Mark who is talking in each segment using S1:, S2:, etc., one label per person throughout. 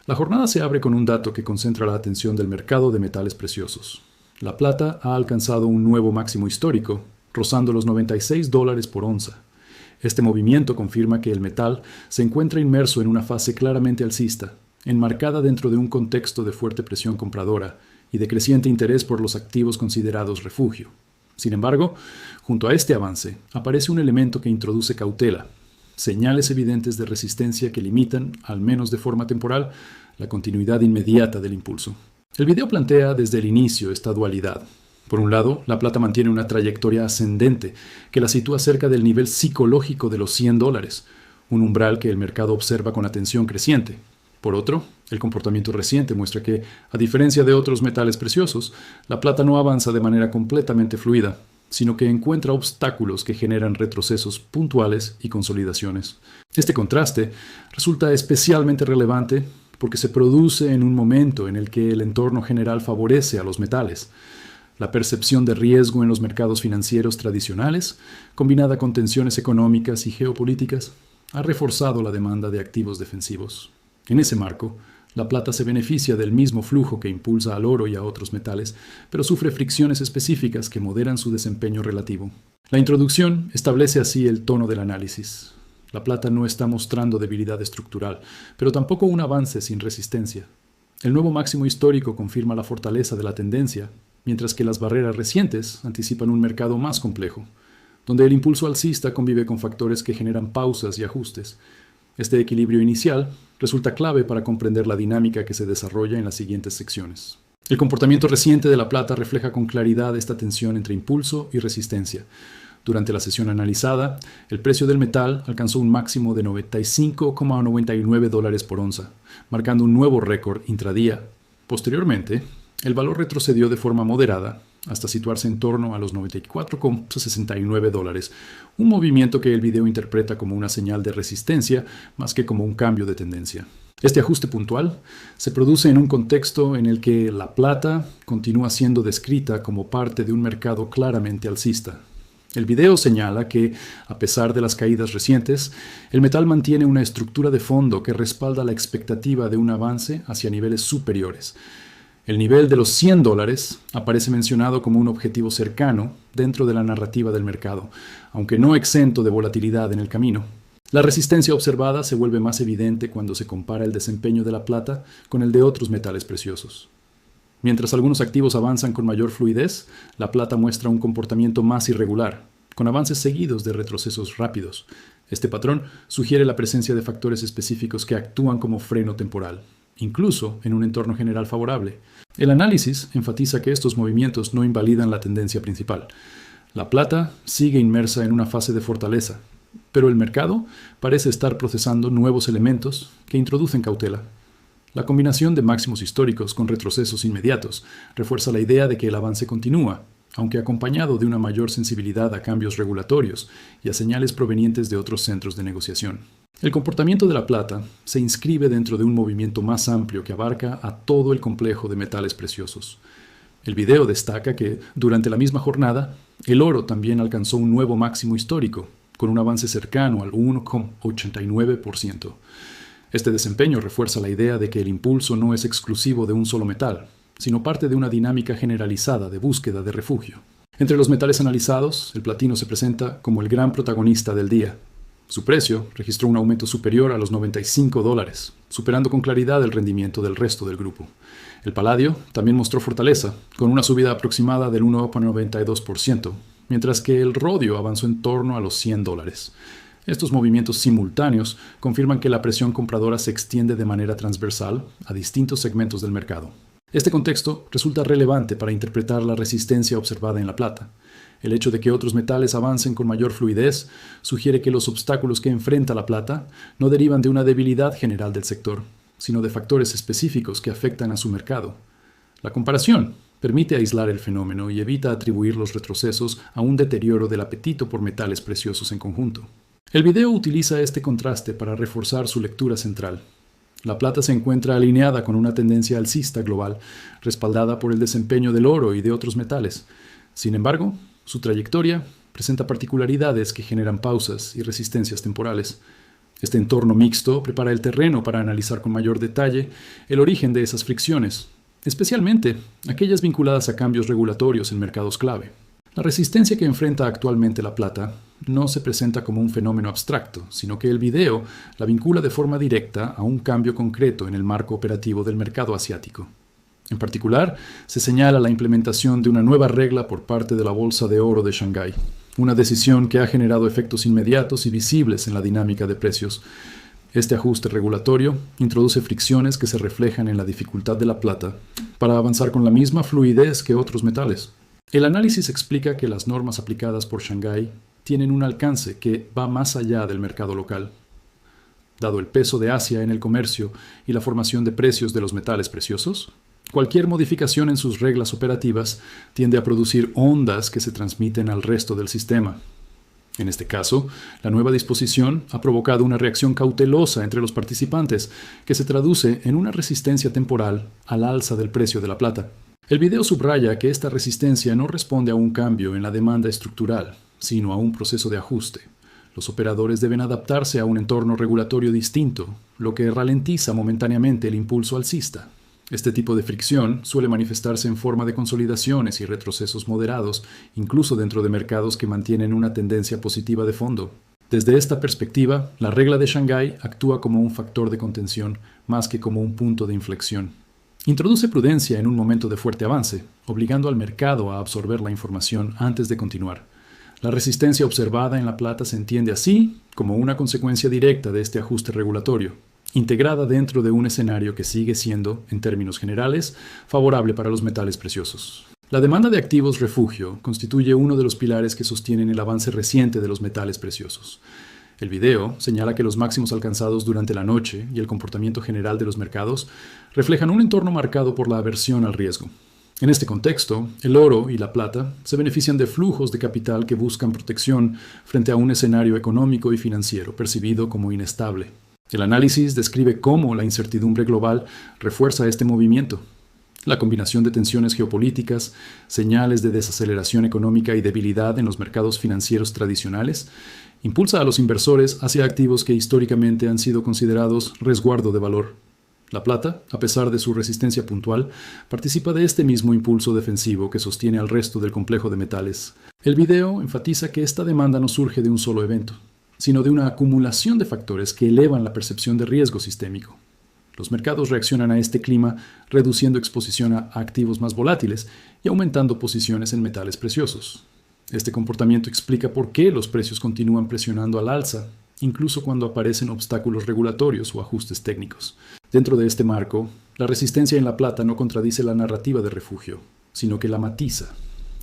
S1: La jornada se abre con un dato que concentra la atención del mercado de metales preciosos. La plata ha alcanzado un nuevo máximo histórico, rozando los $96 por onza. Este movimiento confirma que el metal se encuentra inmerso en una fase claramente alcista, enmarcada dentro de un contexto de fuerte presión compradora y de creciente interés por los activos considerados refugio. Sin embargo, junto a este avance, aparece un elemento que introduce cautela, señales evidentes de resistencia que limitan, al menos de forma temporal, la continuidad inmediata del impulso. El video plantea desde el inicio esta dualidad. Por un lado, la plata mantiene una trayectoria ascendente que la sitúa cerca del nivel psicológico de los $100, un umbral que el mercado observa con atención creciente. Por otro, el comportamiento reciente muestra que, a diferencia de otros metales preciosos, la plata no avanza de manera completamente fluida, sino que encuentra obstáculos que generan retrocesos puntuales y consolidaciones. Este contraste resulta especialmente relevante porque se produce en un momento en el que el entorno general favorece a los metales. La percepción de riesgo en los mercados financieros tradicionales, combinada con tensiones económicas y geopolíticas, ha reforzado la demanda de activos defensivos. En ese marco, la plata se beneficia del mismo flujo que impulsa al oro y a otros metales, pero sufre fricciones específicas que moderan su desempeño relativo. La introducción establece así el tono del análisis. La plata no está mostrando debilidad estructural, pero tampoco un avance sin resistencia. El nuevo máximo histórico confirma la fortaleza de la tendencia, mientras que las barreras recientes anticipan un mercado más complejo, donde el impulso alcista convive con factores que generan pausas y ajustes. Este equilibrio inicial resulta clave para comprender la dinámica que se desarrolla en las siguientes secciones. El comportamiento reciente de la plata refleja con claridad esta tensión entre impulso y resistencia. Durante la sesión analizada, el precio del metal alcanzó un máximo de $95,99 por onza, marcando un nuevo récord intradía. Posteriormente, el valor retrocedió de forma moderada hasta situarse en torno a los $94,69, un movimiento que el video interpreta como una señal de resistencia más que como un cambio de tendencia. Este ajuste puntual se produce en un contexto en el que la plata continúa siendo descrita como parte de un mercado claramente alcista. El video señala que, a pesar de las caídas recientes, el metal mantiene una estructura de fondo que respalda la expectativa de un avance hacia niveles superiores. El nivel de los $100 aparece mencionado como un objetivo cercano dentro de la narrativa del mercado, aunque no exento de volatilidad en el camino. La resistencia observada se vuelve más evidente cuando se compara el desempeño de la plata con el de otros metales preciosos. Mientras algunos activos avanzan con mayor fluidez, la plata muestra un comportamiento más irregular, con avances seguidos de retrocesos rápidos. Este patrón sugiere la presencia de factores específicos que actúan como freno temporal, incluso en un entorno general favorable. El análisis enfatiza que estos movimientos no invalidan la tendencia principal. La plata sigue inmersa en una fase de fortaleza, pero el mercado parece estar procesando nuevos elementos que introducen cautela. La combinación de máximos históricos con retrocesos inmediatos refuerza la idea de que el avance continúa, aunque acompañado de una mayor sensibilidad a cambios regulatorios y a señales provenientes de otros centros de negociación. El comportamiento de la plata se inscribe dentro de un movimiento más amplio que abarca a todo el complejo de metales preciosos. El video destaca que, durante la misma jornada, el oro también alcanzó un nuevo máximo histórico, con un avance cercano al 1,89%. Este desempeño refuerza la idea de que el impulso no es exclusivo de un solo metal, sino parte de una dinámica generalizada de búsqueda de refugio. Entre los metales analizados, el platino se presenta como el gran protagonista del día. Su precio registró un aumento superior a los $95, superando con claridad el rendimiento del resto del grupo. El paladio también mostró fortaleza, con una subida aproximada del 1,92%, mientras que el rodio avanzó en torno a los $100. Estos movimientos simultáneos confirman que la presión compradora se extiende de manera transversal a distintos segmentos del mercado. Este contexto resulta relevante para interpretar la resistencia observada en la plata. El hecho de que otros metales avancen con mayor fluidez sugiere que los obstáculos que enfrenta la plata no derivan de una debilidad general del sector, sino de factores específicos que afectan a su mercado. La comparación permite aislar el fenómeno y evita atribuir los retrocesos a un deterioro del apetito por metales preciosos en conjunto. El video utiliza este contraste para reforzar su lectura central. La plata se encuentra alineada con una tendencia alcista global, respaldada por el desempeño del oro y de otros metales. Sin embargo, su trayectoria presenta particularidades que generan pausas y resistencias temporales. Este entorno mixto prepara el terreno para analizar con mayor detalle el origen de esas fricciones, especialmente aquellas vinculadas a cambios regulatorios en mercados clave. La resistencia que enfrenta actualmente la plata no se presenta como un fenómeno abstracto, sino que el video la vincula de forma directa a un cambio concreto en el marco operativo del mercado asiático. En particular, se señala la implementación de una nueva regla por parte de la Bolsa de Oro de Shanghái, una decisión que ha generado efectos inmediatos y visibles en la dinámica de precios. Este ajuste regulatorio introduce fricciones que se reflejan en la dificultad de la plata para avanzar con la misma fluidez que otros metales. El análisis explica que las normas aplicadas por Shanghái tienen un alcance que va más allá del mercado local. Dado el peso de Asia en el comercio y la formación de precios de los metales preciosos, cualquier modificación en sus reglas operativas tiende a producir ondas que se transmiten al resto del sistema. En este caso, la nueva disposición ha provocado una reacción cautelosa entre los participantes, que se traduce en una resistencia temporal al alza del precio de la plata. El video subraya que esta resistencia no responde a un cambio en la demanda estructural, sino a un proceso de ajuste. Los operadores deben adaptarse a un entorno regulatorio distinto, lo que ralentiza momentáneamente el impulso alcista. Este tipo de fricción suele manifestarse en forma de consolidaciones y retrocesos moderados, incluso dentro de mercados que mantienen una tendencia positiva de fondo. Desde esta perspectiva, la regla de Shanghái actúa como un factor de contención más que como un punto de inflexión. Introduce prudencia en un momento de fuerte avance, obligando al mercado a absorber la información antes de continuar. La resistencia observada en la plata se entiende así como una consecuencia directa de este ajuste regulatorio, integrada dentro de un escenario que sigue siendo, en términos generales, favorable para los metales preciosos. La demanda de activos refugio constituye uno de los pilares que sostienen el avance reciente de los metales preciosos. El video señala que los máximos alcanzados durante la noche y el comportamiento general de los mercados reflejan un entorno marcado por la aversión al riesgo. En este contexto, el oro y la plata se benefician de flujos de capital que buscan protección frente a un escenario económico y financiero percibido como inestable. El análisis describe cómo la incertidumbre global refuerza este movimiento. La combinación de tensiones geopolíticas, señales de desaceleración económica y debilidad en los mercados financieros tradicionales impulsa a los inversores hacia activos que históricamente han sido considerados resguardo de valor. La plata, a pesar de su resistencia puntual, participa de este mismo impulso defensivo que sostiene al resto del complejo de metales. El video enfatiza que esta demanda no surge de un solo evento, sino de una acumulación de factores que elevan la percepción de riesgo sistémico. Los mercados reaccionan a este clima reduciendo exposición a activos más volátiles y aumentando posiciones en metales preciosos. Este comportamiento explica por qué los precios continúan presionando al alza, incluso cuando aparecen obstáculos regulatorios o ajustes técnicos. Dentro de este marco, la resistencia en la plata no contradice la narrativa de refugio, sino que la matiza.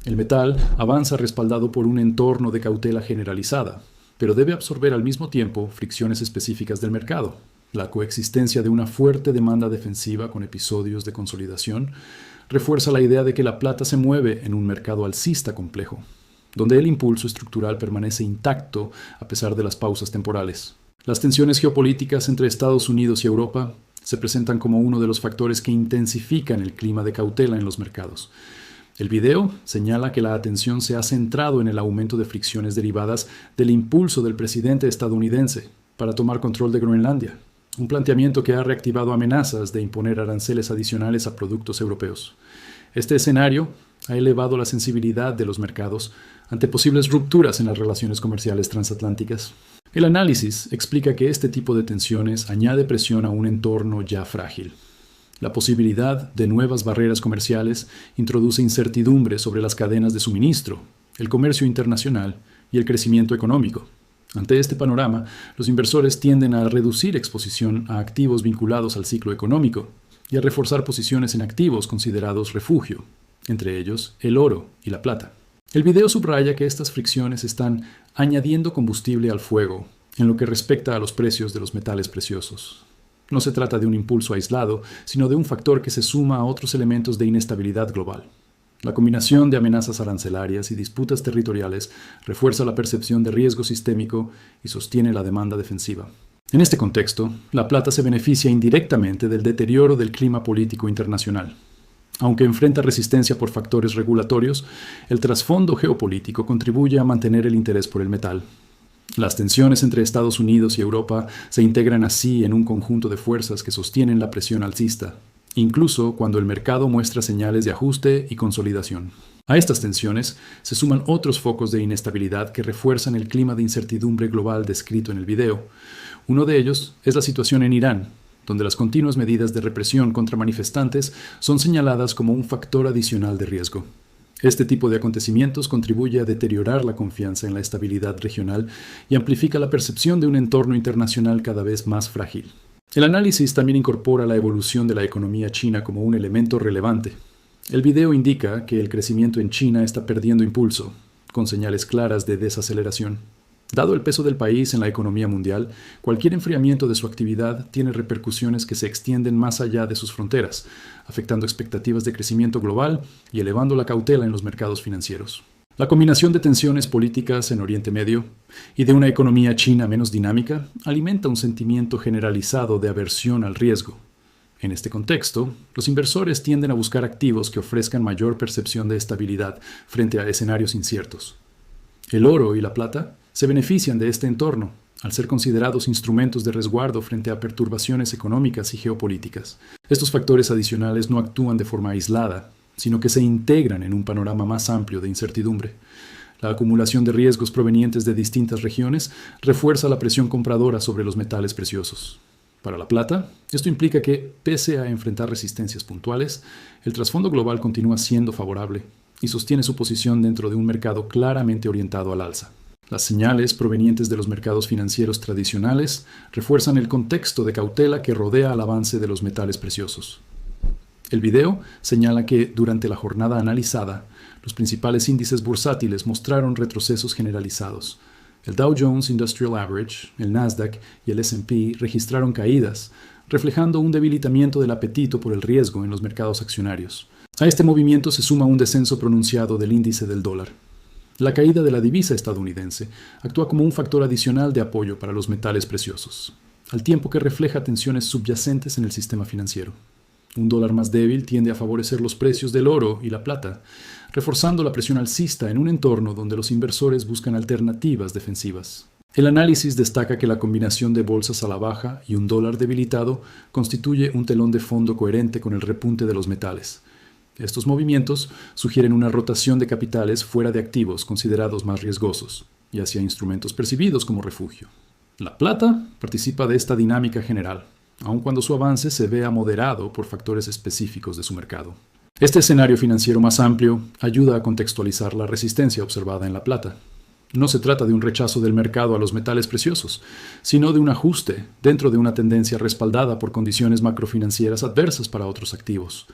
S1: El metal avanza respaldado por un entorno de cautela generalizada, pero debe absorber al mismo tiempo fricciones específicas del mercado. La coexistencia de una fuerte demanda defensiva con episodios de consolidación refuerza la idea de que la plata se mueve en un mercado alcista complejo, donde el impulso estructural permanece intacto a pesar de las pausas temporales. Las tensiones geopolíticas entre Estados Unidos y Europa se presentan como uno de los factores que intensifican el clima de cautela en los mercados. El video señala que la atención se ha centrado en el aumento de fricciones derivadas del impulso del presidente estadounidense para tomar control de Groenlandia, un planteamiento que ha reactivado amenazas de imponer aranceles adicionales a productos europeos. Este escenario ha elevado la sensibilidad de los mercados ante posibles rupturas en las relaciones comerciales transatlánticas. El análisis explica que este tipo de tensiones añade presión a un entorno ya frágil. La posibilidad de nuevas barreras comerciales introduce incertidumbre sobre las cadenas de suministro, el comercio internacional y el crecimiento económico. Ante este panorama, los inversores tienden a reducir exposición a activos vinculados al ciclo económico y a reforzar posiciones en activos considerados refugio, entre ellos el oro y la plata. El video subraya que estas fricciones están añadiendo combustible al fuego en lo que respecta a los precios de los metales preciosos. No se trata de un impulso aislado, sino de un factor que se suma a otros elementos de inestabilidad global. La combinación de amenazas arancelarias y disputas territoriales refuerza la percepción de riesgo sistémico y sostiene la demanda defensiva. En este contexto, la plata se beneficia indirectamente del deterioro del clima político internacional. Aunque enfrenta resistencia por factores regulatorios, el trasfondo geopolítico contribuye a mantener el interés por el metal. Las tensiones entre Estados Unidos y Europa se integran así en un conjunto de fuerzas que sostienen la presión alcista, incluso cuando el mercado muestra señales de ajuste y consolidación. A estas tensiones se suman otros focos de inestabilidad que refuerzan el clima de incertidumbre global descrito en el video. Uno de ellos es la situación en Irán, donde las continuas medidas de represión contra manifestantes son señaladas como un factor adicional de riesgo. Este tipo de acontecimientos contribuye a deteriorar la confianza en la estabilidad regional y amplifica la percepción de un entorno internacional cada vez más frágil. El análisis también incorpora la evolución de la economía china como un elemento relevante. El video indica que el crecimiento en China está perdiendo impulso, con señales claras de desaceleración. Dado el peso del país en la economía mundial, cualquier enfriamiento de su actividad tiene repercusiones que se extienden más allá de sus fronteras, afectando expectativas de crecimiento global y elevando la cautela en los mercados financieros. La combinación de tensiones políticas en Oriente Medio y de una economía china menos dinámica alimenta un sentimiento generalizado de aversión al riesgo. En este contexto, los inversores tienden a buscar activos que ofrezcan mayor percepción de estabilidad frente a escenarios inciertos. El oro y la plata se benefician de este entorno, al ser considerados instrumentos de resguardo frente a perturbaciones económicas y geopolíticas. Estos factores adicionales no actúan de forma aislada, sino que se integran en un panorama más amplio de incertidumbre. La acumulación de riesgos provenientes de distintas regiones refuerza la presión compradora sobre los metales preciosos. Para la plata, esto implica que, pese a enfrentar resistencias puntuales, el trasfondo global continúa siendo favorable y sostiene su posición dentro de un mercado claramente orientado al alza. Las señales provenientes de los mercados financieros tradicionales refuerzan el contexto de cautela que rodea al avance de los metales preciosos. El video señala que, durante la jornada analizada, los principales índices bursátiles mostraron retrocesos generalizados. El Dow Jones Industrial Average, el Nasdaq y el S&P registraron caídas, reflejando un debilitamiento del apetito por el riesgo en los mercados accionarios. A este movimiento se suma un descenso pronunciado del índice del dólar. La caída de la divisa estadounidense actúa como un factor adicional de apoyo para los metales preciosos, al tiempo que refleja tensiones subyacentes en el sistema financiero. Un dólar más débil tiende a favorecer los precios del oro y la plata, reforzando la presión alcista en un entorno donde los inversores buscan alternativas defensivas. El análisis destaca que la combinación de bolsas a la baja y un dólar debilitado constituye un telón de fondo coherente con el repunte de los metales. Estos movimientos sugieren una rotación de capitales fuera de activos considerados más riesgosos y hacia instrumentos percibidos como refugio. La plata participa de esta dinámica general, aun cuando su avance se vea moderado por factores específicos de su mercado. Este escenario financiero más amplio ayuda a contextualizar la resistencia observada en la plata. No se trata de un rechazo del mercado a los metales preciosos, sino de un ajuste dentro de una tendencia respaldada por condiciones macrofinancieras adversas para otros activos.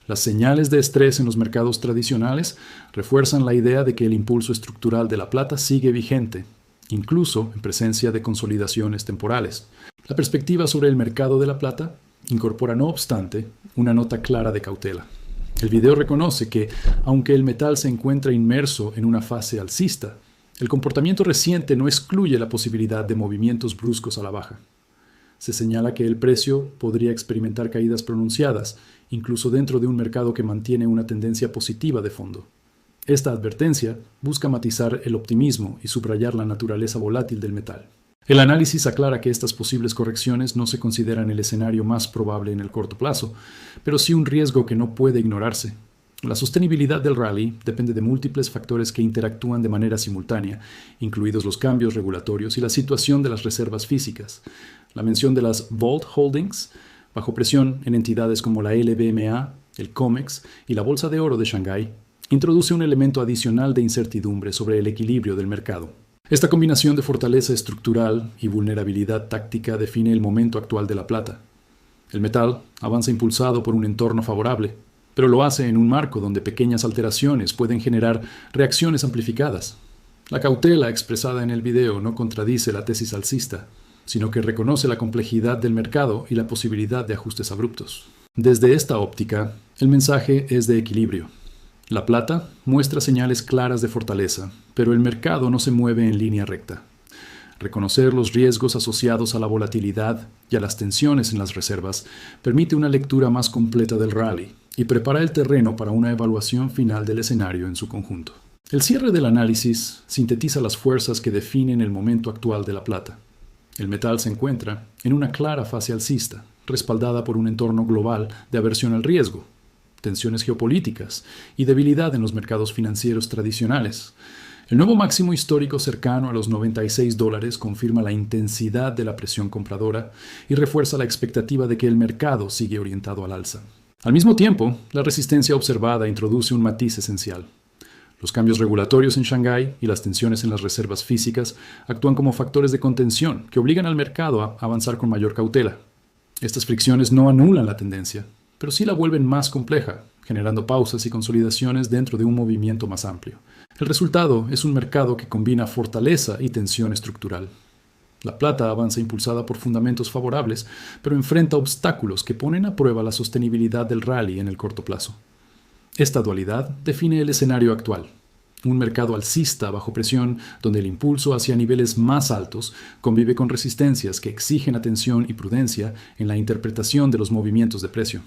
S1: Las señales de estrés en los mercados tradicionales refuerzan la idea de que el impulso estructural de la plata sigue vigente, incluso en presencia de consolidaciones temporales. La perspectiva sobre el mercado de la plata incorpora, no obstante, una nota clara de cautela. El video reconoce que, aunque el metal se encuentra inmerso en una fase alcista, el comportamiento reciente no excluye la posibilidad de movimientos bruscos a la baja. Se señala que el precio podría experimentar caídas pronunciadas, incluso dentro de un mercado que mantiene una tendencia positiva de fondo. Esta advertencia busca matizar el optimismo y subrayar la naturaleza volátil del metal. El análisis aclara que estas posibles correcciones no se consideran el escenario más probable en el corto plazo, pero sí un riesgo que no puede ignorarse. La sostenibilidad del rally depende de múltiples factores que interactúan de manera simultánea, incluidos los cambios regulatorios y la situación de las reservas físicas. La mención de las Vault Holdings, bajo presión en entidades como la LBMA, el COMEX y la Bolsa de Oro de Shanghái, introduce un elemento adicional de incertidumbre sobre el equilibrio del mercado. Esta combinación de fortaleza estructural y vulnerabilidad táctica define el momento actual de la plata. El metal avanza impulsado por un entorno favorable, pero lo hace en un marco donde pequeñas alteraciones pueden generar reacciones amplificadas. La cautela expresada en el video no contradice la tesis alcista, sino que reconoce la complejidad del mercado y la posibilidad de ajustes abruptos. Desde esta óptica, el mensaje es de equilibrio. La plata muestra señales claras de fortaleza, pero el mercado no se mueve en línea recta. Reconocer los riesgos asociados a la volatilidad y a las tensiones en las reservas permite una lectura más completa del rally y prepara el terreno para una evaluación final del escenario en su conjunto. El cierre del análisis sintetiza las fuerzas que definen el momento actual de la plata. El metal se encuentra en una clara fase alcista, respaldada por un entorno global de aversión al riesgo, tensiones geopolíticas y debilidad en los mercados financieros tradicionales. El nuevo máximo histórico cercano a los $96 confirma la intensidad de la presión compradora y refuerza la expectativa de que el mercado sigue orientado al alza. Al mismo tiempo, la resistencia observada introduce un matiz esencial. Los cambios regulatorios en Shanghái y las tensiones en las reservas físicas actúan como factores de contención que obligan al mercado a avanzar con mayor cautela. Estas fricciones no anulan la tendencia, pero sí la vuelven más compleja, generando pausas y consolidaciones dentro de un movimiento más amplio. El resultado es un mercado que combina fortaleza y tensión estructural. La plata avanza impulsada por fundamentos favorables, pero enfrenta obstáculos que ponen a prueba la sostenibilidad del rally en el corto plazo. Esta dualidad define el escenario actual. Un mercado alcista bajo presión, donde el impulso hacia niveles más altos convive con resistencias que exigen atención y prudencia en la interpretación de los movimientos de precio.